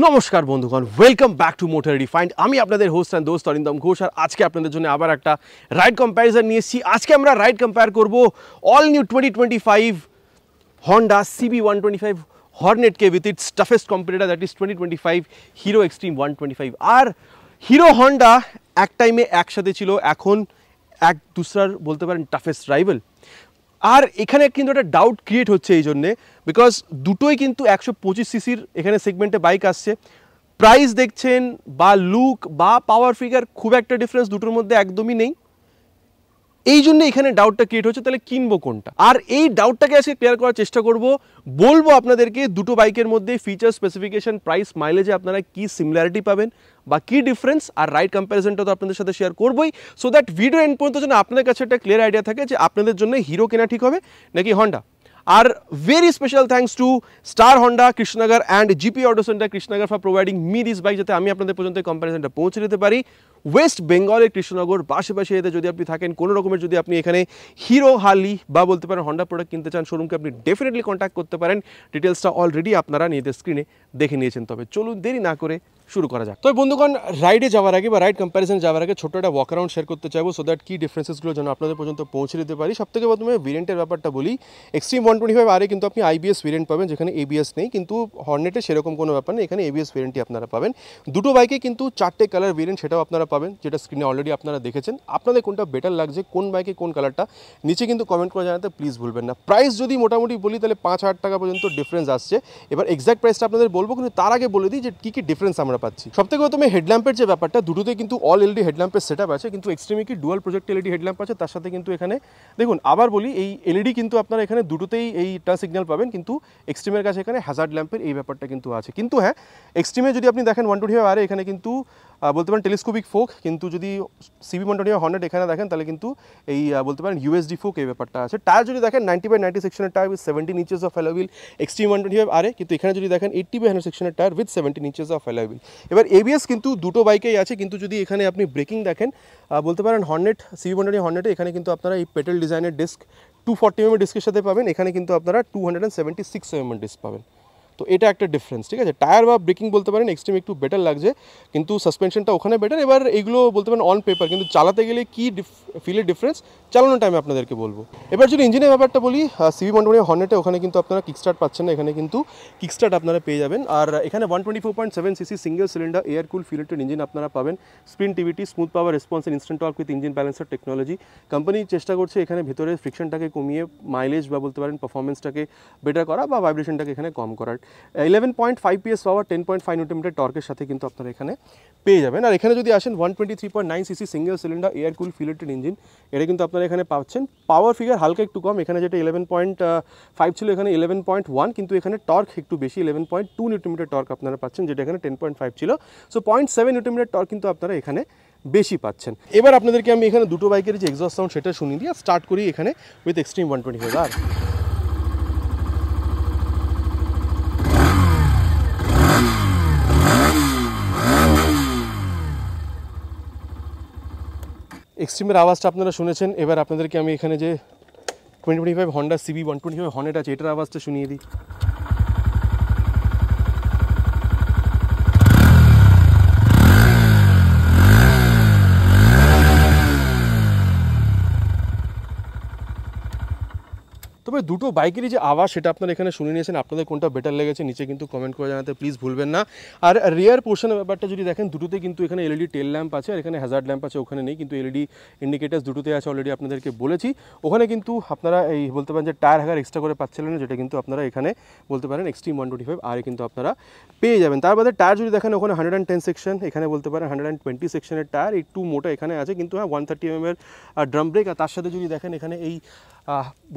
নমস্কার বন্ধুগণ, welcome back to motor refined. আমি আপনাদের হোস্ট অ্যান্ড দোস্ত অরিন্দম ঘোষ, আর আজকে আপনাদের জন্য আবার একটা রাইড কম্প্যারিজন নিয়ে এসেছি। আজকে আমরা রাইড কম্পেয়ার করব অল নিউ 2025 হন্ডা CB125 হর্নেটকে with its toughest competitor that is 2025 Hero Xtreme 125। আর হিরো হন্ডা এক টাইমে একসাথে ছিল, এখন এক দুসরার বলতে পারেন টাফেস্ট রাইভাল। আর এখানে কিন্তু একটা ডাউট ক্রিয়েট হচ্ছে এই জন্যে, বিকজ দুটোই কিন্তু 125 সিসির এখানে সেগমেন্টে বাইক আসছে। প্রাইস দেখছেন বা লুক বা পাওয়ার ফিগার খুব একটা ডিফারেন্স দুটোর মধ্যে একদমই নেই। এই জন্য এখানে ডাউটটা ক্রিয়েট হচ্ছে, তাহলে কিনবো কোনটা। আর এই ডাউটটাকে আজকে ক্লিয়ার করার চেষ্টা করব, বলবো আপনাদেরকে দুটো বাইকের মধ্যে ফিচার, স্পেসিফিকেশন, প্রাইস, মাইলেজে আপনারা কি সিমিলারিটি পাবেন বা কি ডিফারেন্স, আর রাইড কম্প্যারিজনটা তো আপনাদের সাথে শেয়ার করবোই, সো দ্যাট ভিডিও এন্ড পর্যন্ত যেন আপনাদের কাছে একটা ক্লিয়ার আইডিয়া থাকে যে আপনাদের জন্য হিরো কেনা ঠিক হবে নাকি Honda. Are very special thanks to star Honda Krishnanagar and GP auto centre Krishnanagar for providing me this bike, যাতে আমি আপনাদের পর্যন্ত কম্প্যারিজনটা পৌঁছে দিতে পারি। ওয়েস্ট বেঙ্গলের কৃষ্ণনগর পাশাপাশি এতে যদি আপনি থাকেন, কোনো রকমের যদি আপনি এখানে হিরো, হার্লি বা বলতে পারেন হন্ডা প্রোডাক্ট কিনতে চান, শোরুমকে আপনি ডেফিনেটলি কন্ট্যাক্ট করতে পারেন। ডিটেলসটা অলরেডি আপনারা নিজেদের স্ক্রিনে দেখে নিয়েছেন। তবে চলুন দেরি না করে শুরু করা যাক। তো বন্ধুগণ, রাইডে যাওয়ার আগে বা রাইড কম্প্যারিজন যাওয়ার আগে ছোট্ট একটা ওয়াক অ্যারাউন্ড শেয়ার করতে চাইবো, সো দ্যাট কি ডিফারেন্সেসগুলো যেন আপনাদের পর্যন্ত পৌঁছে দিতে পারি। সব থেকে প্রথমে ভেরিয়েন্টের ব্যাপারটা বলি। এক্সট্রিম 125 আরে কিন্তু আপনি IBS ভেরিয়েন্ট পাবেন, যেখানে ABS নেই, কিন্তু হর্নেটে সেরকম কোনো ব্যাপার নেই, এখানে ABS ভেরিয়েন্টই আপনারা পাবেন। দুটো বাইকে কিন্তু 4টে কালার ভেরিয়েন্ট সেটাও আপনারা পাবেন, যেটা স্ক্রিনে অলরেডি আপনারা দেখেছেন। আপনাদের কোনটা বেটার লাগছে, কোন বাইকে কোন কালারটা, নিচে কিন্তু কমেন্ট করে জানাতে প্লিজ ভুলবেন না। প্রাইস যদি মোটামুটি বলি তাহলে 5,000 টাকা পর্যন্ত ডিফারেন্স আসছে। এবার এক্সাক্ট প্রাইসটা আপনাদের বলবো, কিন্তু তার আগে বলে দিই যে কী কী ডিফারেন্স আমরা পাচ্ছি। সবথেকে প্রথমে হেডল্যাম্পের যে ব্যাপারটা, দুটোতে কিন্তু অল LED হেডল্যাম্পের সেটআপ আছে, কিন্তু এক্সট্রিমে কি ডুয়াল প্রজেক্ট LED হেডল্যাম্প আছে, তার সাথে কিন্তু এখানে দেখুন আবার বলি, এই LED কিন্তু আপনারা এখানে দুটোতেই এই টাচ সিগন্যাল পাবেন, কিন্তু এক্সট্রিমের কাছে এখানে হ্যাজার্ড ল্যাম্পের এই ব্যাপারটা কিন্তু আছে। কিন্তু হ্যাঁ, এক্সট্রিমে যদি আপনি দেখেন 125 আরে এখানে কিন্তু বলতে পারেন টেলিস্কোপিক ফোক, কিন্তু যদি CB125 হর্নেট এখানে দেখেন তাহলে কিন্তু এই বলতে পারেন USD ফোক এই ব্যাপারটা আছে। টায়ার যদি দেখেন 90/90 সেকশনের tyre with 17 inches of alloy wheel extreme 125 আরে, কিন্তু এখানে যদি দেখেন 80/100 সেকশনের tyre with 17 inches of alloy wheel. এবার ABS কিন্তু দুটো বাইকেই আছে, কিন্তু যদি এখানে আপনি ব্রেকিং দেখেন বলতে পারেন হর্নেট CB125 হর্নেটে এখানে কিন্তু আপনারা এই পেটেল ডিজাইনের ডিস্ক 240 mm ডিস্কের সাথে পাবেন, এখানে কিন্তু আপনারা 276 mm ডিস্ক পাবেন। তো এটা একটা ডিফারেন্স, ঠিক আছে। টায়ার বা ব্রেকিং বলতে পারেন এক্সট্রিম একটু বেটার লাগছে, কিন্তু সাসপেনশনটা ওখানে বেটার। এবার এইগুলো বলতে পারেন অন পেপার, কিন্তু চালাতে গেলে কি ফিলের ডিফারেন্স চালানোর টাইমে আপনাদেরকে বলবো। এবার যদি ইঞ্জিনের ব্যাপারটা বলি, CB125 হর্নেটে ওখানে কিন্তু আপনারা কিকস্টার্ট পাচ্ছেন না, এখানে কিন্তু কিকস্টার্ট আপনারা পেয়ে যাবেন। আর এখানে 124.7 cc single cylinder air cool filleted engine আপনারা পাবেন। স্প্রিন টিভিটি, smooth power response, instant torque with engine balancer technology. Company চেষ্টা করছে এখানে ভেতরে ফ্রিকশনটাকে কমিয়ে মাইলেজ বা বলতে পারেন পারফরমেন্সটাকে বেটার করা বা ভাইব্রেশনটাকে এখানে কম করার। 11.5 PS পাওয়ার, 10.5 নিউটন টর্কের সাথে কিন্তু আপনারা এখানে পেয়ে যাবেন। আর এখানে যদি আসেন 123.9 cc single cylinder air cool filleted engine, এটা কিন্তু আপনারা এখানে পাচ্ছেন। পাওয়ার ফিগার হালকা একটু কম, এখানে যেটা 11.5 ছিল এখানে 11.1, কিন্তু এখানে টর্ক একটু বেশি, 11.2 নিউটন টর্ক আপনারা পাচ্ছেন, যেটা এখানে 10.5 ছিল। সো 0.7 নিউটন টর্ক কিন্তু আপনারা এখানে বেশি পাচ্ছেন। এবার আপনাদেরকে আমি এখানে দুটো বাইকের যে এক্সস্ট সাউন্ড সেটা শুনিয়ে দিয়ে স্টার্ট করি এখানে উইথ এক্সট্রিম 125 আর এক্সট্রিমের আওয়াজটা আপনারা শুনেছেন। এবার আপনাদেরকে আমি এখানে যে 2025 হন্ডা CB125 হর্নেট আছে এটার আওয়াজটা শুনিয়ে দিই। তবে দুটো বাইকেরই যে আওয়াজ সেটা আপনারা এখানে শুনে নিয়েছেন, আপনাদের কোনটা বেটার লেগেছে নিচে কিন্তু কমেন্ট করে জানাতে প্লিজ ভুলবেন না। আর রিয়ার পোর্শনের ব্যাপারটা যদি দেখেন, দুটোতে কিন্তু এখানে LED টেল ল্যাম্প আছে, আর এখানে হ্যাজার্ড ল্যাম্প আছে, ওখানে নেই, কিন্তু LED ইন্ডিকেটার্স দুটোতে আছে, অলরেডি আপনাদেরকে বলেছি। ওখানে কিন্তু আপনারা এই বলতে পারেন যে টায়ার হ্যাগার এক্সট্রা করে পাচ্ছিলেন, যেটা কিন্তু আপনারা এখানে বলতে পারেন এক্সট্রিম 125 আরে কিন্তু আপনারা পেয়ে যাবেন। তার বাদে টায়ার যদি দেখেন ওখানে 110 সেকশন, এখানে বলতে পারেন 120 সেকশনের টায়ার, একটু মোটা এখানে আছে, কিন্তু হ্যাঁ 130 mm এর ড্রাম ব্রেক। আর তার সাথে যদি দেখেন এখানে এই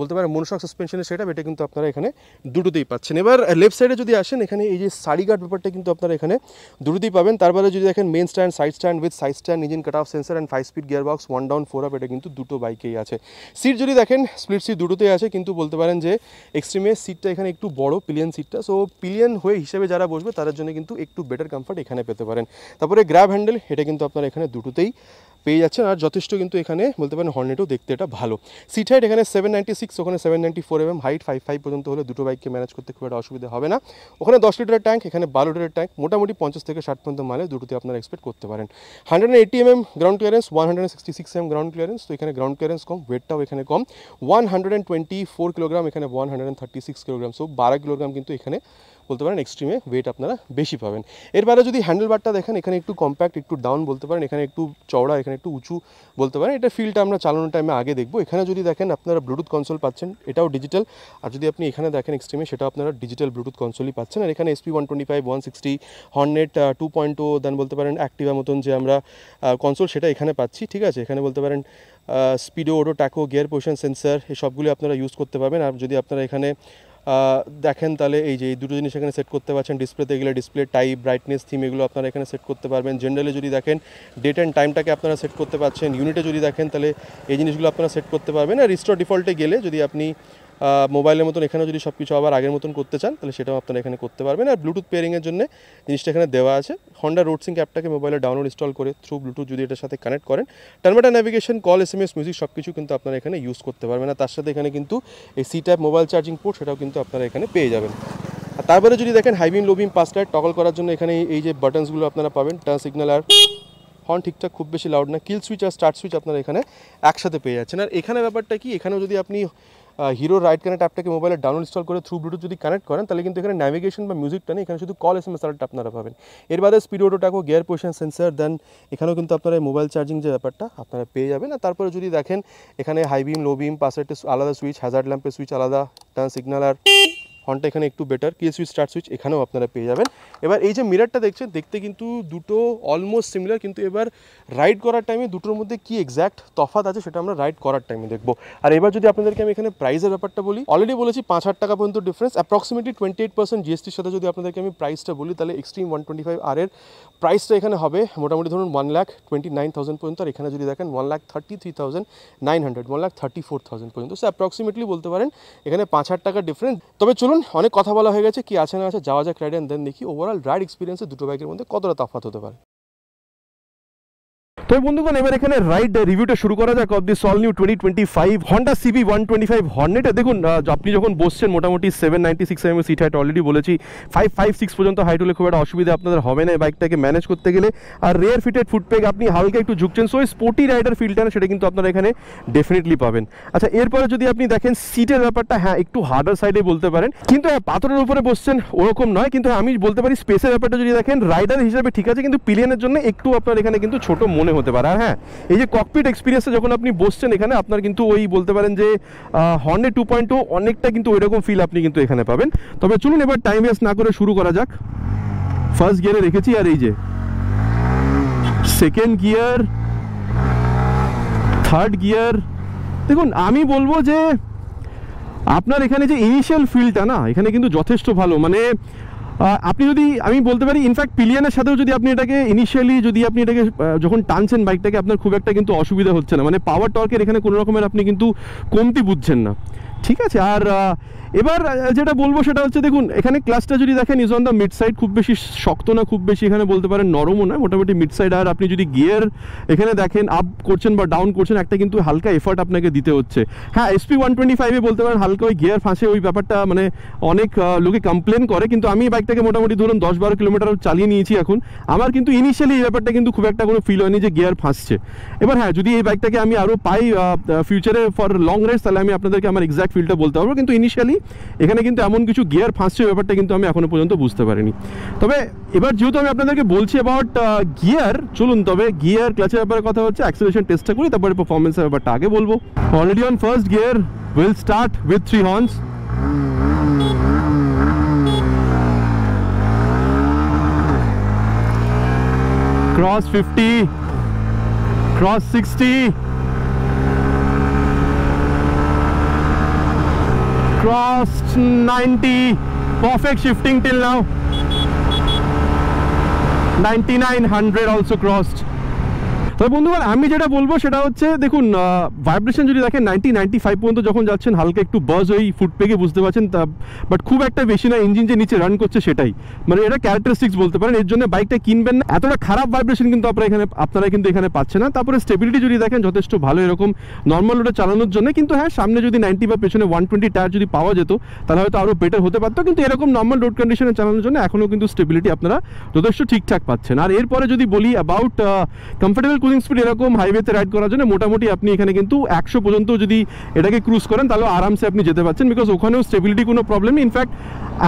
বলতে পারেন মনোশক সাসপেনশনের সেটআপ, এটা কিন্তু আপনারা এখানে দুটোতেই পাচ্ছেন। এবার লেফট সাইডে যদি আসেন, এখানে এই যে সারি গার্ড ব্যাপারটা কিন্তু আপনারা এখানে দুটোতেই পাবেন। তারপরে যদি দেখেন main stand, side stand with side stand, engine cut off sensor and 5 speed gear box, 1 down 4 up, এটা কিন্তু দুটো বাইকেই আছে। সিট যদি দেখেন স্প্লিট সিট দুটোতেই আছে, কিন্তু বলতে পারেন যে এক্সট্রিমের সিটটা এখানে একটু বড়, পিলিয়ন সিটটা, সো পিলিয়ন হয়ে হিসেবে যারা বসবে তাদের জন্য কিন্তু একটু বেটার কমফর্ট এখানে পেতে পারেন। তারপরে গ্র্যাব হ্যান্ডেল, এটা কিন্তু আপনারা এখানে দুটোতেই পেয়ে যাচ্ছেন। আর যথেষ্ট কিন্তু এখানে বলতে পারেন হর্নেটও দেখতে এটা ভালো। সিট হাইট এখানে 796, ওখানে 794 mm, হাইট 5'5" পর্যন্ত হলে দুটো বাইককে ম্যানেজ করতে খুব একটা অসুবিধা হবে না। ওখানে 10 লিটারের ট্যাঙ্ক, এখানে 12 লিটারের ট্যাঙ্ক, মোটামুটি 50 থেকে 60 পর্যন্ত মাইলেজ দুটোতে আপনারা এক্সপেক্ট করতে পারেন। 180 mm ground clearance, 166 mm ground clearance, তো এখানে গ্রাউন্ড ক্লিয়ারেন্স কম, ওয়েটটাও এখানে কম। 124 কিলোগ্রাম, এখানে 136 কিলোগ্রাম, সো 12 কিলোগ্রাম কিন্তু এখানে বলতে পারেন এক্সট্রিমে ওয়েট আপনারা বেশি পাবেন। এরপরে যদি হ্যান্ডেল বারটা দেখেন, এখানে একটু কম্প্যাক্ট, একটু ডাউন বলতে পারেন, এখানে একটু চওড়া, এখানে একটু উঁচু বলতে পারেন। এটা ফিলটা আমরা চালানোর টাইমে আগে দেখবো। এখানে যদি দেখেন আপনারা ব্লুটুথ কনসোল পাচ্ছেন, এটাও ডিজিটাল। আর যদি আপনি এখানে দেখেন এক্সট্রিমে, সেটাও আপনারা ডিজিটাল ব্লুটুথ কনসোলই পাচ্ছেন। আর এখানে SP 125, 160, হর্নেট 2.0, দেন বলতে পারেন অ্যাক্টিভা মতন যে আমরা কনসোল, সেটা এখানে পাচ্ছি। ঠিক আছে, এখানে বলতে পারেন Speedo, Odoo, taco, gear position sensor, এই সবগুলি আপনারা ইউজ করতে পারবেন। আর যদি আপনারা এখানে দেখেন তাহলে এই যে এই দুটো জিনিস এখানে সেট করতে পারছেন। ডিসপ্লেতে গেলে ডিসপ্লে টাইপ, ব্রাইটনেস, থিম, এগুলো আপনারা এখানে সেট করতে পারবেন। জেনারেলি যদি দেখেন ডেট অ্যান্ড টাইমটাকে আপনারা সেট করতে পারছেন। ইউনিটে যদি দেখেন তাহলে এই জিনিসগুলো আপনারা সেট করতে পারবেন। আর রিস্টোর ডিফল্টে গেলে যদি আপনি মোবাইলের মতন এখানেও যদি সব কিছু আবার আগের মতন করতে চান, তাহলে সেটাও আপনারা এখানে করতে পারবেন। আর ব্লুটুথ পেয়ারিংয়ের জন্য জিনিসটা এখানে দেওয়া আছে। হন্ডা রোড সিঙ্ক অ্যাপটাকে মোবাইলে ডাউনলোড ইনস্টল করে থ্রু ব্লুটুথ যদি এটার সাথে কানেক্ট করেন, terminal navigation, call, SMS, music সব কিছু কিন্তু আপনারা এখানে ইউজ করতে পারবেন। আর তার সাথে এখানে কিন্তু এই C type mobile charging port, সেটাও কিন্তু আপনারা এখানে পেয়ে যাবেন। আর তারপরে যদি দেখেন হাই বিম, লো বিম, পাস লাইট টগল করার জন্য এখানে এই যে বাটনসগুলো আপনারা পাবেন। টার্ন সিগন্যাল আর হর্ন ঠিকঠাক খুব বেশি লাউড না, কিল সুইচ আর স্টার্ট সুইচ আপনারা এখানে একসাথে পেয়ে যাচ্ছেন। আর এখানে ব্যাপারটা কি, এখানেও যদি আপনি হিরো রাইড কানেক্ট অ্যাপটাকে মোবাইলে ডাউনলোড ইনস্টল করে থ্রু ব্লুটুথ যদি কানেক্ট করেন, তাহলে কিন্তু এখানে ন্যাভিগেশন বা মিউজিকটা নেই, এখানে শুধু কল, SMS আলার্ট আপনারা পাবেন। এর বাদে speed, odo, tacho, gear position sensor, then এখানেও কিন্তু আপনারা মোবাইল চার্জিং যে ব্যাপারটা আপনারা পেয়ে যাবেন। আর তারপরে যদি দেখেন এখানে হাই বিম, লো বিম, পাসলাইটের আলাদা সুইচ, হ্যাজার্ড ল্যাম্পের সুইচ আলাদা, টার্ন সিগন্যাল আর হর্নটা এখানে একটু বেটার, কিল সুইচ, স্টার্ট সুইচ এখানেও আপনারা পেয়ে যাবেন। এবার এই যে মিরারটা দেখছেন, দেখতে কিন্তু দুটো অলমোস্ট সিমিলার, কিন্তু এবার রাইড করার টাইমে দুটোর মধ্যে কি এক্স্যাক্ট তফাৎ আছে সেটা আমরা রাইড করার টাইমে দেখবো। আর এবার যদি আপনাদেরকে আমি এখানে প্রাইসের ব্যাপারটা বলি, অলরেডি বলেছি 5,000 টাকা পর্যন্ত ডিফারেন্স, অ্যাপ্রক্সিমেটলি 28% GSTর সাথে যদি আপনাদেরকে আমি প্রাইসটা বলি, তাহলে এক্সট্রিম 125R এর প্রাইসটা এখানে হবে মোটামুটি ধরুন 1,29,000 পর্যন্ত। আর এখানে যদি দেখেন 1,33,900, 1,34,000 পর্যন্ত। সো অ্যাপ্রক্সিমেটলি বলতে পারেন এখানে 5,000 টাকা ডিফারেন্স। তবে চলুন, অনেক কথা বলা হয়ে গেছে, কি আছে না আছে যাওয়া যাক রাইড, অ্যান্ড দেন দেখি ওভারঅল রাইড এক্সপিরিয়েন্সে দুটো বাইকের মধ্যে কতটা তফাৎ হতে পারে। তো বন্ধুগণ, এবার এখানে রাইড রিভিউটা শুরু করা যাক of this all new 2025 Honda CB 125 Hornet. দেখুন, আপনি যখন বসছেন মোটামুটি 796 mm সিট হাইট, অলরেডি বলেছি 556 পর্যন্ত হাইট হলে খুব একটা অসুবিধা আপনাদের হবে না এই বাইকটাকে ম্যানেজ করতে গেলে। আর রেয়ার ফিটেড ফুটপেগ, আপনি হালকা একটু ঝুঁকছেন, সো স্পোর্টি রাইডার ফিলটা না সেটা কিন্তু আপনারা এখানে ডেফিনেটলি পাবেন। আচ্ছা, এরপরে যদি আপনি দেখেন সিটের ব্যাপারটা, হ্যাঁ একটু হার্ডার সাইডে বলতে পারেন, কিন্তু হ্যাঁ পাথরের উপরে বসছেন ওরকম নয়। কিন্তু আমি বলতে পারি স্পেসের ব্যাপারটা যদি দেখেন রাইডার হিসেবে ঠিক আছে, কিন্তু পিলিয়নের জন্য একটু আপনার এখানে কিন্তু ছোট মনে হতে পারে। আর হ্যাঁ, এই যে ককপিট এক্সপিরিয়েন্সে যখন আপনি বসছেন এখানে, আপনার কিন্তু ওই বলতে পারেন যে হর্নেট 2.0 অনেকটা কিন্তু ওইরকম ফিল আপনি কিন্তু এখানে পাবেন। তবে চলুন এবার টাইম ওয়েস্ট না করে শুরু করা যাক। ফার্স্ট গিয়ারে রেখেছি, আর এই যে সেকেন্ড গিয়ার, থার্ড গিয়ার। দেখুন, আমি বলবো যে আপনার এখানে যে ইনিশিয়াল ফিলটা না, এখানে কিন্তু যথেষ্ট ভালো। মানে আপনি যদি, আমি বলতে পারি ইনফ্যাক্ট পিলিয়নের সাথেও যদি আপনি এটাকে ইনিশিয়ালি যদি আপনি এটাকে যখন টানছেন বাইকটাকে, আপনার খুব একটা কিন্তু অসুবিধা হচ্ছে না। মানে পাওয়ার টর্কের এখানে কোনো রকমের আপনি কিন্তু কমতি বুঝছেন না, ঠিক আছে। আর এবার যেটা বলবো সেটা হচ্ছে, দেখুন এখানে ক্লাসটা যদি দেখেন is on the mid side, খুব বেশি শক্ত না, খুব বেশি এখানে বলতে পারেন নরমও নয়, মোটামুটি মিড সাইড। আর আপনি যদি গিয়ার এখানে দেখেন আপ করছেন বা ডাউন করছেন, একটা কিন্তু হালকা এফর্ট আপনাকে দিতে হচ্ছে। হ্যাঁ, SP 125-এ বলতে পারেন হালকা ওই গিয়ার ফাঁসে, ওই ব্যাপারটা মানে অনেক লোকে কমপ্লেন করে, কিন্তু আমি বাইকটাকে মোটামুটি ধরুন 10-12 কিলোমিটার চালিয়ে নিয়েছি এখন, আমার কিন্তু ইনিশিয়ালি এই ব্যাপারটা কিন্তু খুব একটা কোনো ফিল হয়নি যে গিয়ার ফাঁসছে। এবার হ্যাঁ, যদি এই বাইকটাকে আমি আরও পাই ফিউচারে ফর লং রেস, তাহলে আমি আপনাদেরকে আমার এক্সাক্ট ফিলটা বলতে পারবো, কিন্তু ইনিশিয়ালি এখানে কিন্তু এমন কিছু গিয়ার ফাঁসছে ব্যাপারটা কিন্তু আমি এখনো পর্যন্ত বুঝতে পারিনি। তবে এবার যেহেতু আমি আপনাদেরকে বলছি অ্যাবাউট গিয়ার, চলুন তবে গিয়ার ক্লাচের ব্যাপারে কথা হচ্ছে, অ্যাক্সেলারেশন টেস্টটা করি, তারপরে পারফরমেন্সের ব্যাপারটা আগে বলবো। Already on first gear, will start with 3 horns. Cross 50, cross 60, crossed 90, perfect shifting till now. 99, 100 also crossed. তবে বন্ধুগণ আমি যেটা বলবো সেটা হচ্ছে দেখুন ভাইব্রেশন যদি দেখেন 90-95 পর্যন্ত যখন যাচ্ছেন হালকা একটু বাজ ওই ফুটপেকে বুঝতে পারছেন, তা বাট খুব একটা বেশি না, ইঞ্জিন যে নিচে রান করছে সেটাই, মানে এটা ক্যারেক্টারিস্টিক্স বলতে পারেন। এর জন্য বাইকটা কিনবেন না, এতটা খারাপ ভাইব্রেশন কিন্তু আপনারা কিন্তু এখানে পাচ্ছেন না। তারপরে স্টেবিলিটি যদি দেখেন যথেষ্ট ভালো এরকম নর্মাল রোডে চালানোর জন্য, কিন্তু হ্যাঁ সামনে যদি 90 বা পেছনে 120 টায়ার যদি পাওয়া যেত তাহলে হয়তো আরও বেটার হতে পারতো, কিন্তু এরকম নর্মাল রোড কন্ডিশনে চালানোর জন্য এখনও কিন্তু স্টেবিলিটি আপনারা যথেষ্ট ঠিকঠাক পাচ্ছেন। আর এরপরে যদি বলি অ্যাবাউট কমফোর্টেবল ক্রুজিং স্পিড এরকম হাইওয়েতে রাইড করার জন্য মোটামুটি আপনি এখানে কিন্তু 100 পর্যন্ত যদি এটাকে ক্রুজ করেন তাহলে আরামসে আপনি যেতে পারছেন, বিকজ ওখানেও স্টেবিলিটি কোনো প্রবলেম নেই। ইনফ্যাক্ট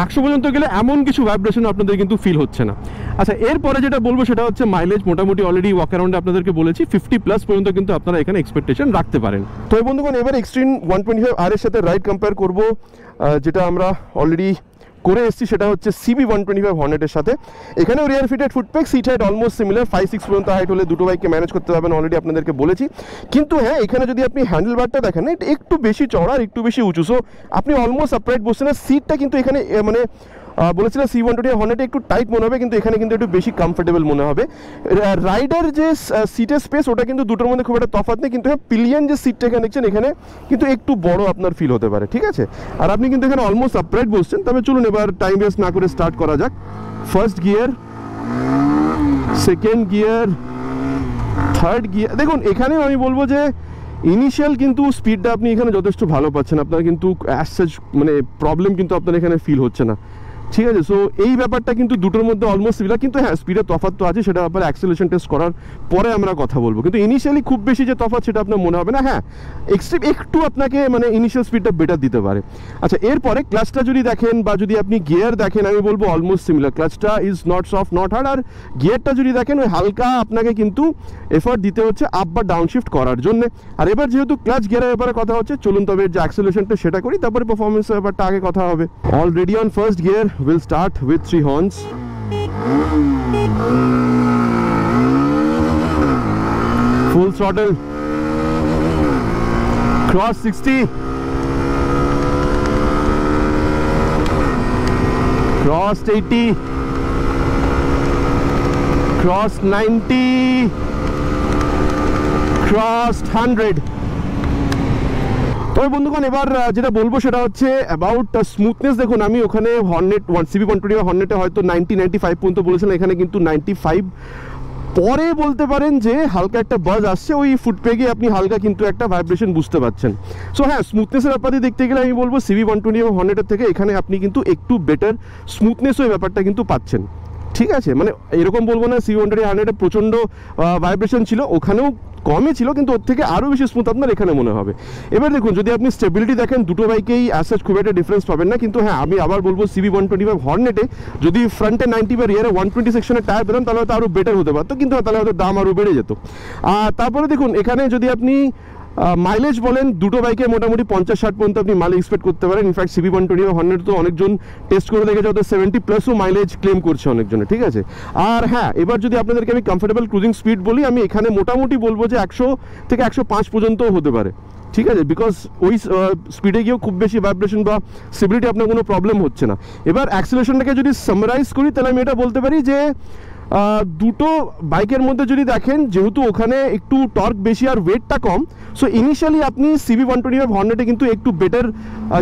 100 পর্যন্ত গেলে এমন কিছু ভাইব্রেশন আপনাদের কিন্তু ফিল হচ্ছে না। আচ্ছা এরপরে যেটা বলবো সেটা হচ্ছে মাইলেজ। মোটামুটি অলরেডি ওয়াক অ্যারাউন্ডে আপনাদেরকে বলেছি 50+ পর্যন্ত কিন্তু আপনারা এখানে এক্সপেকটেশন রাখতে পারেন। তো এই বন্ধুগণ এবার এক্সট্রিম 125R এর সাথে রাইড কম্পেয়ার করবো, যেটা আমরা অলরেডি করে এসেছি, সেটা হচ্ছে CB 125 হর্নেটের সাথে। এখানেও rear fitted footpeg, seat height almost similar, 5-6 পর্যন্ত হাইট হলে দুটো বাইককে ম্যানেজ করতে পারবেন, অলরেডি আপনাদেরকে বলেছি। কিন্তু হ্যাঁ এখানে যদি আপনি হ্যান্ডেল বারটা দেখেন এটা একটু বেশি চড়া আর একটু বেশি উঁচু, সো আপনি অলমোস্ট আপরাইট বসছেন না। সিটটা কিন্তু এখানে মানে বলেছিলাম C120 হর্নেটে একটু টাইট মনে হবে, কিন্তু এখানে কিন্তু একটু বেশি কমফোর্টেবল মনে হবে। রাইডার যে সিটের স্পেস ওটা কিন্তু দুটোর মধ্যে খুব একটা তফাৎ নেই, কিন্তু হ্যাঁ পিলিয়ন যে সিটটা এখানে দেখছেন এখানে কিন্তু একটু বড় আপনার ফিল হতে পারে, ঠিক আছে। আর আপনি কিন্তু এখানে অলমোস্ট আপরাইট বসছেন। তবে চলুন এবার টাইম ওয়েস্ট না করে স্টার্ট করা যাক। First gear, second gear, third gear. দেখুন এখানেও আমি বলবো যে ইনিশিয়াল কিন্তু স্পিডটা আপনি এখানে যথেষ্ট ভালো পাচ্ছেন, আপনার কিন্তু অ্যাজ সাচ মানে প্রবলেম কিন্তু আপনার এখানে ফিল হচ্ছে না, ঠিক আছে। সো এই ব্যাপারটা কিন্তু দুটোর মধ্যে অলমোস্ট সিমিলার, কিন্তু হ্যাঁ স্পিডের তফাৎ তো আছে, সেটা ব্যাপারে অ্যাক্সেলারেশন টেস্ট করার পরে আমরা কথা বলবো। কিন্তু ইনিশিয়ালি খুব বেশি যে তফাৎ সেটা আপনার মনে হবে না। হ্যাঁ এক্সট্রিম একটু আপনাকে মানে ইনিশিয়াল স্পিডটা বেটার দিতে পারে। আচ্ছা এরপরে ক্লাচটা যদি দেখেন বা যদি আপনি গিয়ার দেখেন আমি বলবো অলমোস্ট সিমিলার। ক্লাচটা is not soft not hard, আর গিয়ারটা যদি দেখেন ওই হালকা আপনাকে কিন্তু এফার্ট দিতে হচ্ছে আপ বা ডাউন শিফট করার জন্য। আর এবার যেহেতু ক্লাচ গিয়ারের ব্যাপারে কথা হচ্ছে, চলুন তবে যে অ্যাক্সেলারেশনটা সেটা করি, তারপরে পারফরমেন্সের ব্যাপারটা আগে কথা হবে। Already on first gear, will start with 3 horns. Full throttle. Cross 60. Crossed 80. Crossed 90. Crossed 100. তবে বন্ধুগণ এবার যেটা বলবো সেটা হচ্ছে অ্যাবাউট স্মুথনেস। দেখুন আমি ওখানে হর্নেট CB 125 হর্নেটে হয়তো 90-95 পর্যন্ত বলেছিলাম, এখানে কিন্তু 95 পরে বলতে পারেন যে হালকা একটা বাজ আসছে, ওই ফুটপেগে আপনি হালকা কিন্তু একটা ভাইব্রেশন বুঝতে পারছেন। সো হ্যাঁ স্মুথনেসের ব্যাপারে দেখতে গেলে আমি বলবো CB 125 হর্নেটের থেকে এখানে আপনি কিন্তু একটু বেটার স্মুথনেস ওই ব্যাপারটা কিন্তু পাচ্ছেন, ঠিক আছে। মানে এরকম বলবো না CB 125 হর্নেটে প্রচণ্ড ভাইব্রেশন ছিল, ওখানেও কমই ছিল, কিন্তু ওর থেকে আরও বেশি স্মুথ আপনার এখানে মনে হবে। এবার দেখুন যদি আপনি স্টেবিলিটি দেখেন দুটো বাইকেই অ্যাজ খুব একটা ডিফারেন্স পাবেন না, কিন্তু হ্যাঁ আমি আবার বলবো CB 125 হর্নেটে যদি ফ্রন্টে 90 বা রিয়ারে 120 সেকশনের টায়ার পেতাম তাহলে হয়তো আরও বেটার হতে পারতো, কিন্তু তাহলে হয়তো দাম আরও বেড়ে যেত। আর তারপরে দেখুন এখানে যদি আপনি মাইলেজ বলেন দুটো বাইকে মোটামুটি 50-60 পর্যন্ত আপনি মাইলেজ এক্সপেক্ট করতে পারেন। ইনফ্যাক্ট CB 125 হর্নেট তো অনেকজন টেস্ট করে দেখেছে ওদের 70+ও মাইলেজ ক্লেম করছে অনেকজনে, ঠিক আছে। আর হ্যাঁ এবার যদি আপনাদেরকে আমি কমফোর্টেবল ক্রুজিং স্পিড বলি, আমি এখানে মোটামুটি বলবো যে 100 থেকে 105 পর্যন্তও হতে পারে, ঠিক আছে, বিকজ ওই স্পিডে গিয়েও খুব বেশি ভাইব্রেশন বা স্টেবিলিটি আপনার কোনো প্রবলেম হচ্ছে না। এবার অ্যাক্সেলারেশনটাকে যদি সামারাইজ করি তাহলে আমি এটা বলতে পারি যে দুটো বাইকের মধ্যে যদি দেখেন যেহেতু ওখানে একটু টর্ক বেশি আর ওয়েটটা কম, সো ইনিশিয়ালি আপনি CB 125 হর্নেটে কিন্তু একটু বেটার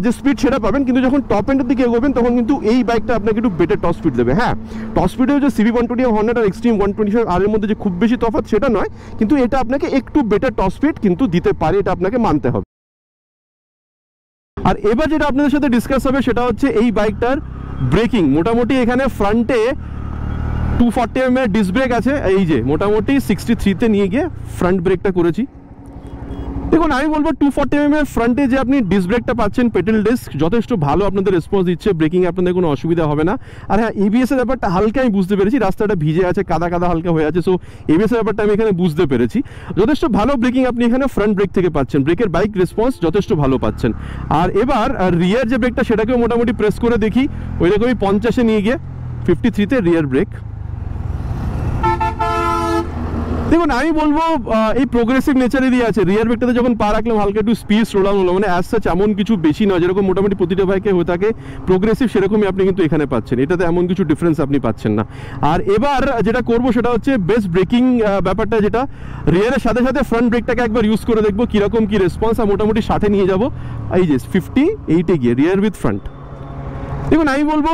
যে স্পিড সেটা পাবেন, কিন্তু যখন টপ এন্ডের দিকে এগোবেন তখন কিন্তু এই বাইকটা আপনাকে একটু বেটার টপ স্পিড দেবে। হ্যাঁ টপ স্পিডেও যে CB 125 হর্নেট আর এক্সট্রিম 125 এর মধ্যে যে খুব বেশি তফাৎ সেটা নয়, কিন্তু এটা আপনাকে একটু বেটার টপ স্পিড কিন্তু দিতে পারে, এটা আপনাকে মানতে হবে। আর এবার যেটা আপনাদের সাথে ডিসকাস হবে সেটা হচ্ছে এই বাইকটার ব্রেকিং। মোটামুটি এখানে ফ্রন্টে 240 mm ডিস্ক ব্রেক আছে, এই যে মোটামুটি 63-তে নিয়ে গিয়ে ফ্রন্ট ব্রেকটা করেছি। দেখুন আমি বলবো 240 mm ফ্রন্টে যে আপনি ডিস্ক ব্রেকটা পাচ্ছেন পেডেল ডিস্ক যথেষ্ট ভালো আপনাদের রেসপন্স দিচ্ছে, ব্রেকিংয়ে আপনাদের কোনো অসুবিধা হবে না। আর হ্যাঁ ABS এর ব্যাপারটা হালকা আমি বুঝতে পেরেছি, রাস্তাটা ভিজে আছে, কাদা কাদা হালকা হয়ে আছে, সো ABS এর ব্যাপারটা আমি এখানে বুঝতে পেরেছি। যথেষ্ট ভালো ব্রেকিং আপনি এখানে ফ্রন্ট ব্রেক থেকে পাচ্ছেন, ব্রেকের বাইক রেসপন্স যথেষ্ট ভালো পাচ্ছেন। আর এবার রিয়ার যে ব্রেকটা সেটাকেও মোটামুটি প্রেস করে দেখি, ওই রকমই 50-এ নিয়ে গিয়ে 53-তে রিয়ার ব্রেক। দেখুন আমি বলবো এই প্রোগ্রেসিভ নেচারেরই আছে। রিয়ার ব্রেকটাতে যখন পা রাখলাম হালকা একটু স্পিড স্লো ডাউন হলো, মানে অ্যাজ সাচ এমন কিছু বেশি নয়, যেরকম মোটামুটি প্রতিটা বাইকে হয়ে থাকে প্রোগ্রেসিভ সেরকমই আপনি কিন্তু এখানে পাচ্ছেন। এটাতে এমন কিছু ডিফারেন্স আপনি পাচ্ছেন না। আর এবার যেটা করবো সেটা হচ্ছে বেস্ট ব্রেকিং ব্যাপারটা, যেটা রিয়ারের সাথে সাথে ফ্রন্ট ব্রেকটাকে একবার ইউজ করে দেখবো কীরকম কী রেসপন্স। আর মোটামুটি 60-এ নিয়ে যাবো, এই যে 58-এ গিয়ে রিয়ার উইথ ফ্রন্ট। দেখুন আমি বলবো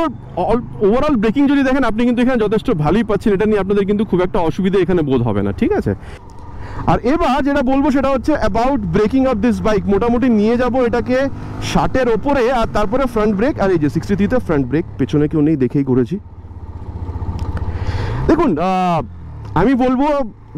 ওভারঅল ব্রেকিং যদি দেখেন আপনি কিন্তু এখানে যথেষ্ট ভালোই পাচ্ছেন, এটা নিয়ে আপনাদের কিন্তু খুব একটা অসুবিধা এখানে বোধ হবে না, ঠিক আছে। আর এবার যেটা বলবো সেটা হচ্ছে about breaking of this bike. মোটামুটি নিয়ে যাব এটাকে 60-এর ওপরে, আর তারপরে ফ্রন্ট ব্রেক, আর এই যে 63-তে ফ্রন্ট ব্রেক, পেছনে কেউ নেই দেখেই করেছি। দেখুন আমি বলবো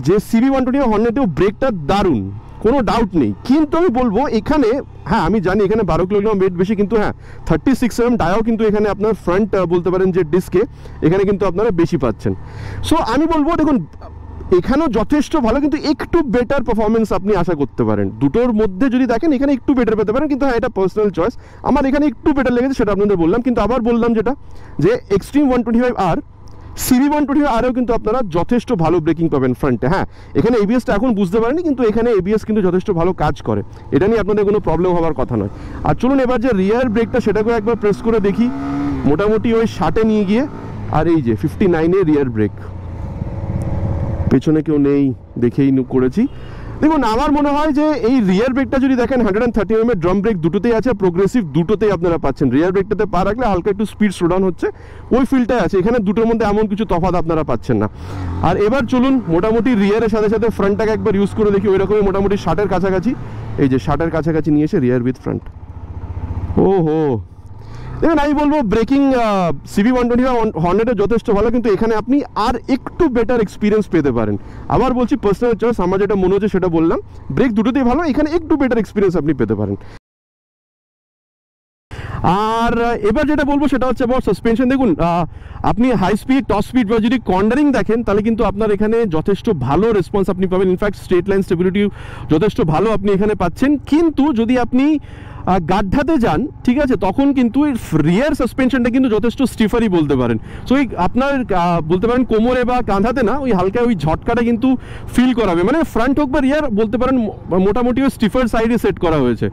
যে CB120 হর্নেটেও ব্রেকটা দারুণ, কোনো ডাউট নেই, কিন্তু আমি বলবো এখানে, হ্যাঁ আমি জানি এখানে 12 কিলোগ্রাম ওয়েট বেশি, কিন্তু হ্যাঁ 36mm ডায়াও কিন্তু এখানে আপনার ফ্রন্ট বলতে পারেন যে ডিস্কে এখানে কিন্তু আপনারা বেশি পাচ্ছেন। সো আমি বলবো দেখুন এখানেও যথেষ্ট ভালো, কিন্তু একটু বেটার পারফরমেন্স আপনি আশা করতে পারেন। দুটোর মধ্যে যদি দেখেন এখানে একটু বেটার পেতে পারেন, কিন্তু হ্যাঁ এটা পার্সোনাল চয়েস। আমার এখানে একটু বেটার লেগেছে, সেটা আপনাদের বললাম। কিন্তু আবার বললাম যেটা যে এক্সট্রিম 125R CB125Rও কিন্তু আপনারা যথেষ্ট ভালো ব্রেকিং পাবেন ফ্রন্টে। হ্যাঁ এখানে ABSটা এখন বুঝতে পারেনি, কিন্তু এখানে ABS কিন্তু যথেষ্ট ভালো কাজ করে, এটা নিয়ে আপনাদের কোনো প্রবলেম হওয়ার কথা নয়। আর চলুন এবার যে রিয়ার ব্রেকটা সেটাকেও একবার প্রেস করে দেখি, মোটামুটি ওই 60-এ নিয়ে গিয়ে, আর এই যে 59-এ রিয়ার ব্রেক, পেছনে কেউ নেই দেখেই করেছি। দেখুন আমার মনে হয় যে এই রিয়ার ব্রেকটা যদি দেখেন 130mm ড্রাম ব্রেক দুটোতেই আছে, প্রোগ্রেসিভ দুটোতেই আপনারা পাচ্ছেন। রিয়ার ব্রেকটাতে পা রাখলে হালকা একটু স্পিড স্লোডাউন হচ্ছে, ওই ফিলটাই আছে, এখানে দুটোর মধ্যে এমন কিছু তফাৎ আপনারা পাচ্ছেন না। আর এবার চলুন মোটামুটি রিয়ারের সাথে সাথে ফ্রন্টটাকে একবার ইউজ করে দেখি, ওই রকমই মোটামুটি 60-এর কাছাকাছি, এই যে 60-এর কাছাকাছি নিয়ে এসে রিয়ার উইথ ফ্রন্ট। ওহো দেখুন আমি বলবো ব্রেকিং CB120 হর্নেটে যথেষ্ট ভালো, কিন্তু এখানে আপনি আর একটু বেটার এক্সপিরিয়েন্স পেতে পারেন। আবার বলছি পার্সোনাল চয়েস, আমার যেটা মনে হচ্ছে সেটা বললাম, ব্রেক দুটোতেই ভালো, এখানে একটু বেটার এক্সপিরিয়েন্স আপনি পেতে পারেন। আর এবার যেটা বলবো সেটা হচ্ছে আবার সাসপেনশন। দেখুন আপনি হাই স্পিড টপ স্পিড বা যদি কর্নারিং দেখেন তাহলে কিন্তু আপনার এখানে যথেষ্ট ভালো রেসপন্স আপনি পাবেন। ইনফ্যাক্ট স্ট্রেট লাইন স্টেবিলিটি যথেষ্ট ভালো আপনি এখানে পাচ্ছেন। কিন্তু যদি আপনি গাড্ডাতে যান, ঠিক আছে, তখন কিন্তু রিয়ার সাসপেনশনটা কিন্তু যথেষ্ট স্টিফারই বলতে পারেন। সো এই আপনার বলতে পারেন কোমরে বা কাঁধাতে না, ওই হালকা ওই ঝটকাটা কিন্তু ফিল করাবে, মানে ফ্রন্ট হোক বা রিয়ার বলতে পারেন মোটামুটি ওই স্টিফার সাইডে সেট করা হয়েছে,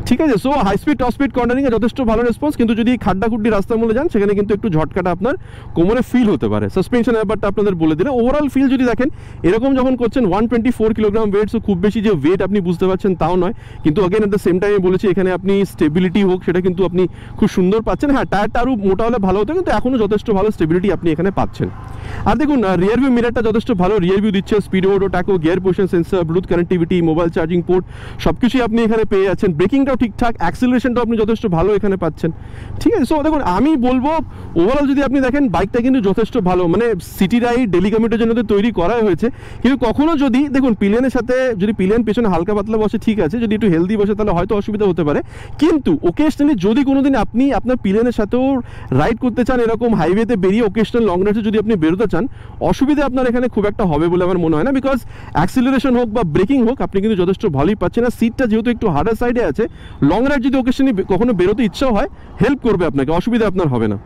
ঠিক আছে। So high speed top speed কর্নারিংয়ে যথেষ্ট ভালো রেসপন্স, কিন্তু যদি খাড্ডাখুড্ডি রাস্তার মধ্যে যান সেখানে কিন্তু একটু ঝটকাটা আপনার কোমরে ফিল হতে পারে। সাসপেনশন ব্যাপারটা আপনাদের বলে দিলে, ওভারঅল ফিল যদি দেখেন এরকম যখন করছেন 124 কিলোগ্রাম ওয়েট, সো খুব বেশি যে ওয়েট আপনি বুঝতে পারছেন তাও নয়, কিন্তু অগেন এট দ্য সেম টাইমে বলেছি এখানে আপনি স্টেবিলিটি হোক সেটা কিন্তু আপনি খুব সুন্দর পাচ্ছেন। হ্যাঁ টায়ারটা আরও মোটা হলে ভালো হতো, কিন্তু এখনও যথেষ্ট ভালো স্টেবিলিটি আপনি এখানে পাচ্ছেন। আর দেখুন রিয়ার ভিউ মিরারটা যথেষ্ট ভালো রিয়ার ভিউ দিচ্ছে, speed Odoo taco, gear position sensor, Bluetooth connectivity, mobile charging port সব কিছুই আপনি এখানে পেয়ে যাচ্ছেন। ব্রেকিংটাও ঠিকঠাক, অ্যাক্সিলারেশনটাও আপনি যথেষ্ট ভালো এখানে পাচ্ছেন, ঠিক আছে। সো দেখুন আমি বলবো ওভারঅল যদি আপনি দেখেন বাইকটা কিন্তু যথেষ্ট ভালো, মানে সিটি রাইড ডেলি কমিউটের জন্য তো তৈরি করা হয়েছে। কিন্তু কখনো যদি দেখুন পিলিয়নের সাথে যদি পিলিয়ন পেছনে হালকা পাতলা বসে ঠিক আছে, যদি একটু হেলদি বসে তাহলে হয়তো অসুবিধা হতে পারে। কিন্তু ওকেশনালি যদি কোনোদিন আপনি আপনার পিলিয়নের সাথেও রাইড করতে চান, এরকম হাইওয়েতে বেরিয়ে ওকেশনাল লং রাইডে যদি আপনি বেরোতে চান, অসুবিধা আপনার এখানে খুব একটা হবে বলে আমার মনে হয় না। বিকজ অ্যাক্সিলারেশন হোক বা ব্রেকিং হোক আপনি কিন্তু যথেষ্ট ভালোই পাচ্ছেন। আর সিটটা যেহেতু একটু হার্ডার সাইডে আছে, লং রাইড যদি ওকেশনে কখনো বেরোতে ইচ্ছাও হয় হেল্প করবে আপনাকে, অসুবিধা আপনার হবে না।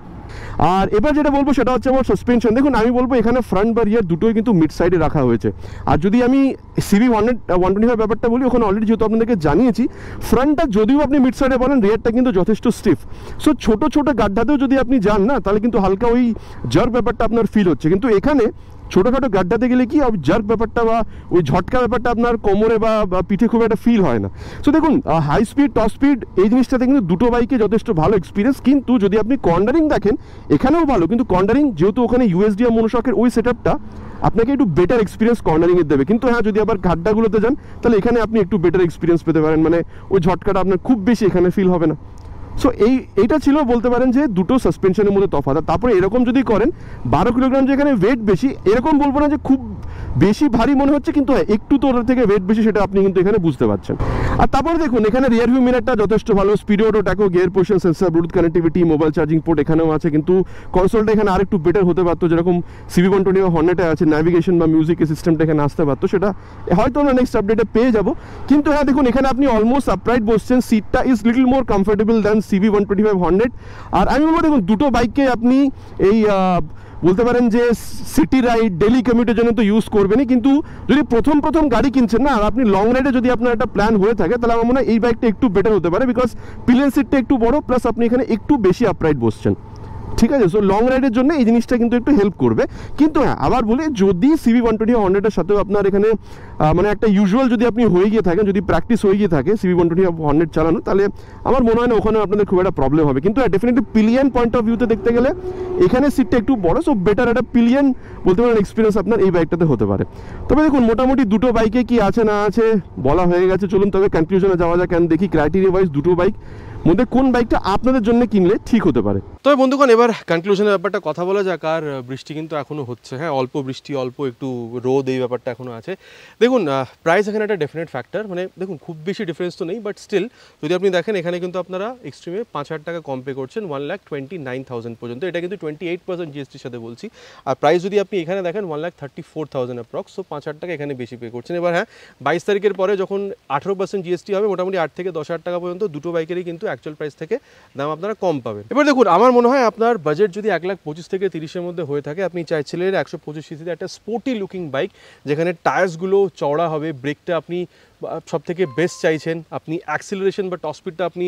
আর এবার যেটা বলবো সেটা হচ্ছে আমার সাসপেনশন। দেখুন আমি বলবো এখানে ফ্রন্ট বা রিয়ার দুটোই কিন্তু মিড সাইডে রাখা হয়েছে। আর যদি আমি CB125 ব্যাপারটা বলি, ওখানে অলরেডি যেহেতু আপনাদেরকে জানিয়েছি, ফ্রন্টটা যদিও আপনি মিড সাইডে বলেন, রিয়ারটা কিন্তু যথেষ্ট স্টিফ। সো ছোটো ছোটো গাড্ডাতেও যদি আপনি যান না, তাহলে কিন্তু হালকা ওই জার্ক ব্যাপারটা আপনার ফিল হচ্ছে। কিন্তু এখানে ছোটোখাটো গাড্ডাতে গেলে কি জার্ক ব্যাপারটা বা ওই ঝটকা ব্যাপারটা আপনার কোমরে বা পিঠে খুব একটা ফিল হয় না। সো দেখুন হাই স্পিড টপ স্পিড এই জিনিসটাতে কিন্তু দুটো বাইকে যথেষ্ট ভালো এক্সপিরিয়েন্স। কিন্তু যদি আপনি কর্নারিং দেখেন এখানেও ভালো, কিন্তু কর্নারিং যেহেতু ওখানে USDA মনোশকের ওই সেটআপটা আপনাকে একটু বেটার এক্সপিরিয়েন্স কর্নারিংয়ের দেবে। কিন্তু হ্যাঁ যদি আবার গাড্ডাগুলোতে যান তাহলে এখানে আপনি একটু বেটার এক্সপিরিয়েন্স পেতে পারেন, মানে ওই ঝটকাটা আপনার খুব বেশি এখানে ফিল হবে না। সো এইটা ছিল বলতে পারেন যে দুটো সাসপেনশনের মধ্যে তফাৎ। তারপরে এরকম যদি করেন 12 কিলোগ্রাম যেখানে ওয়েট বেশি, এরকম বলবো না যে খুব বেশি ভারী মনে হচ্ছে, কিন্তু একটু তো ওটার থেকে ওয়েট বেশি সেটা আপনি কিন্তু এখানে বুঝতে পারছেন। আর তারপরে দেখুন এখানে রিয়ার ভিউ মিরারটা যথেষ্ট ভালো, speed Odoo taco, gear position sensor, Bluetooth connectivity, mobile charging port এখানেও আছে। কিন্তু কনসোলটা এখানে আরেকটু বেটার হতে পারতো, যেরকম CB120 হর্নেটে আছে, ন্যাভিগেশন বা মিউজিকের সিস্টেমটা এখানে আসতে পারতো, সেটা হয়তো আমরা নেক্সট আপডেটে পেয়ে যাবো। কিন্তু হ্যাঁ দেখুন এখানে আপনি অলমোস্ট আপরাইট বসছেন, সিটটা is little more comfortable than CB125 Hornet. আর আমি বলবো দেখুন দুটো বাইককে আপনি এই বলতে পারেন যে সিটি রাইড ডেলি কমিউটের জন্য তো ইউজ করবেনই, কিন্তু যদি প্রথম গাড়ি কিনছেন না আর আপনি লং রাইডে যদি আপনার একটা প্ল্যান হয়ে থাকে, তাহলে আমার মনে হয় এই বাইকটা একটু বেটার হতে পারে, বিকজ পিলিয়ন সিটটা একটু বড়, প্লাস আপনি এখানে একটু বেশি আপরাইট বসছেন। ঠিক আছে, সো লং রাইডের জন্য এই জিনিসটা কিন্তু একটু হেল্প করবে। কিন্তু হ্যাঁ, আবার বলি, যদি CV120 100-এর সাথেও আপনার এখানে মানে একটা ইউজুয়াল যদি আপনি হয়ে গিয়ে থাকেন, যদি প্র্যাকটিস হয়ে গিয়ে থাকে CV120 100 চালানো, তাহলে আমার মনে হয় না ওখানে আপনাদের খুব একটা প্রবলেম হবে। কিন্তু ডেফিনেটলি পিলিয়ন পয়েন্ট অফ ভিউতে দেখতে গেলে এখানে সিটটা একটু বড়, সো বেটার একটা পিলিয়ন বলতে পারেন এক্সপিরিয়েন্স আপনার এই বাইকটাতে হতে পারে। তবে দেখুন, মোটামুটি দুটো বাইকে কি আছে না আছে বলা হয়ে গেছে, চলুন তবে কনক্লুশনে যাওয়া যাক। কেন দেখি ক্রাইটেরিয়া ওয়াইজ দুটো বাইক মধ্যে কোন বাইকটা আপনাদের জন্য কিনলে ঠিক হতে পারে। তবে বন্ধুগণ, এবার কনক্লুশনের ব্যাপারটা কথা বলা যাক। আর বৃষ্টি কিন্তু এখনও হচ্ছে, হ্যাঁ অল্প বৃষ্টি, অল্প একটু রোদ, এই ব্যাপারটা এখনও আছে। দেখুন, প্রাইস এখানে একটা ডেফিনেট ফ্যাক্টর, মানে দেখুন খুব বেশি ডিফারেন্স তো নেই, বাট স্টিল যদি আপনি দেখেন এখানে কিন্তু আপনারা এক্সট্রিমে 5,000 টাকা কম পে করছেন 1,29,000 পর্যন্ত। এটা কিন্তু 28% জিএসটির সাথে বলছি। আর প্রাইস যদি আপনি এখানে দেখেন 1,34,000 অ্যাপ্রক্স, সো 5,000 টাকা এখানে বেশি পে করছেন। এবার হ্যাঁ, 22 তারিখের পরে যখন 18% জিএসটি হবে, মোটামুটি 8 থেকে 10,000 টাকা পর্যন্ত দুটো বাইকেরই কিন্তু অ্যাকচুয়াল প্রাইস থেকে দাম আপনারা কম পাবেন। এবার দেখুন, আমার মনে হয় আপনার বাজেট যদি 1,25,000 থেকে 30-এর মধ্যে হয়ে থাকে, আপনি চাইছিলেন 125 সিসিতে একটা স্পোর্টি লুকিং বাইক, যেখানে টায়ার্সগুলো চওড়া হবে, ব্রেকটা আপনি সব থেকে বেস্ট চাইছেন, আপনি অ্যাক্সিলারেশন বা টপ স্পিডটা আপনি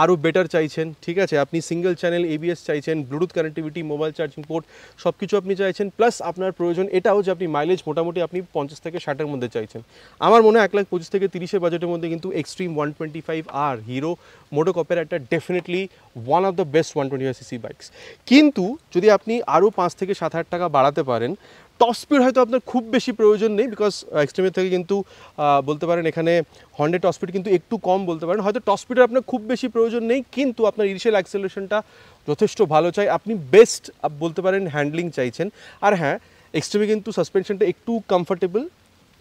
আরও বেটার চাইছেন, ঠিক আছে, আপনি সিঙ্গেল চ্যানেল ABS চাইছেন, Bluetooth connectivity, mobile charging port সব কিছু আপনি চাইছেন, প্লাস আপনার প্রয়োজন এটাও যে আপনি মাইলেজ মোটামুটি আপনি 50 থেকে 60-এর মধ্যে চাইছেন। আমার মনে হয় 1,25,000 থেকে 30-এর বাজেটের মধ্যে কিন্তু এক্সট্রিম 125R হিরো মোটোকপের একটা definitely one of the best 125cc bikes. কিন্তু যদি আপনি আরও 5 থেকে 7,000 টাকা বাড়াতে পারেন, টপ স্পিড হয়তো আপনার খুব বেশি প্রয়োজন নেই, বিকজ এক্সট্রিমের থেকে কিন্তু বলতে পারেন এখানে হন্ডা টপ স্পিড কিন্তু একটু কম বলতে পারেন, হয়তো টপ স্পিডের আপনার খুব বেশি প্রয়োজন নেই, কিন্তু আপনার ইনিশিয়াল অ্যাক্সেলারেশনটা যথেষ্ট ভালো চাই, আপনি বেস্ট বলতে পারেন হ্যান্ডলিং চাইছেন। আর হ্যাঁ, এক্সট্রিমে কিন্তু সাসপেনশনটা একটু কমফোর্টেবল,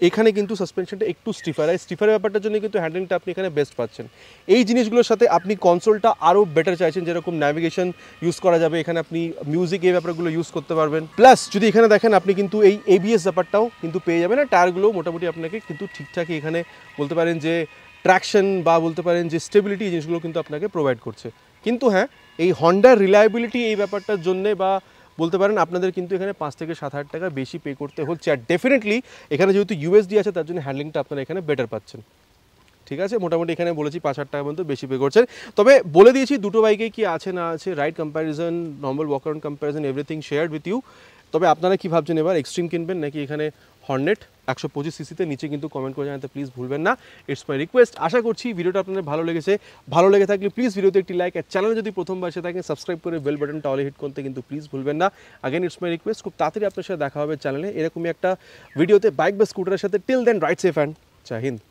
এখানে কিন্তু সাসপেনশনটা একটু স্টিফার, আর স্টিফারের ব্যাপারটার জন্য কিন্তু হ্যান্ডলিংটা আপনি এখানে বেস্ট পাচ্ছেন। এই জিনিসগুলোর সাথে আপনি কনসোলটা আরও বেটার চাইছেন, যেরকম ন্যাভিগেশন ইউজ করা যাবে, এখানে আপনি মিউজিক এই ব্যাপারগুলো ইউজ করতে পারবেন, প্লাস যদি এখানে দেখেন আপনি কিন্তু এই ABS ব্যাপারটাও কিন্তু পেয়ে যাবেন। আর টায়ারগুলো মোটামুটি আপনাকে কিন্তু ঠিকঠাকই এখানে বলতে পারেন যে ট্র্যাকশন বা বলতে পারেন যে স্টেবিলিটি, এই জিনিসগুলো কিন্তু আপনাকে প্রোভাইড করছে। কিন্তু হ্যাঁ, এই হন্ডার রিলায়েবিলিটি এই ব্যাপারটার জন্যে বা বলতে পারেন আপনাদের কিন্তু এখানে 5 থেকে 7,000 টাকা বেশি পে করতে হচ্ছে। আর ডেফিনেটলি এখানে যেহেতু USD আছে, তার জন্য হ্যান্ডলিংটা আপনারা এখানে বেটার পাচ্ছেন। ঠিক আছে, মোটামুটি এখানে বলেছি 5,000 টাকা পর্যন্ত বেশি পে করছেন। তবে বলে দিয়েছি দুটো বাইকে কি আছে না আছে, ride comparison, normal walk around comparison, everything shared with you. তবে আপনারা কি ভাবছেন এবার, এক্সট্রিম কিনবেন নাকি এখানে হর্নেট 125 সিসিতে? নিচে কিন্তু কমেন্ট করে জানাতে প্লিজ ভুলবেন না, ইটস মাই রিকোয়েস্ট। আশা করছি ভিডিওটা আপনাদের ভালো লেগেছে। ভালো লেগে থাকলে প্লিজ ভিডিওতে একটি লাইক, আর চ্যানেলে যদি প্রথমবার এসে থাকেন সাবস্ক্রাইব করে বেল বাটনটা অলে হিট করতে কিন্তু প্লিজ ভুলবেন না। আগেন ইটস মাই রিকোয়েস্ট, খুব তাড়াতাড়ি আপনার সাথে দেখা হবে চ্যানেলে এরকমই একটা ভিডিওতে বাইক বা স্কুটারের সাথে। Till then, ride safe and Joy Hind.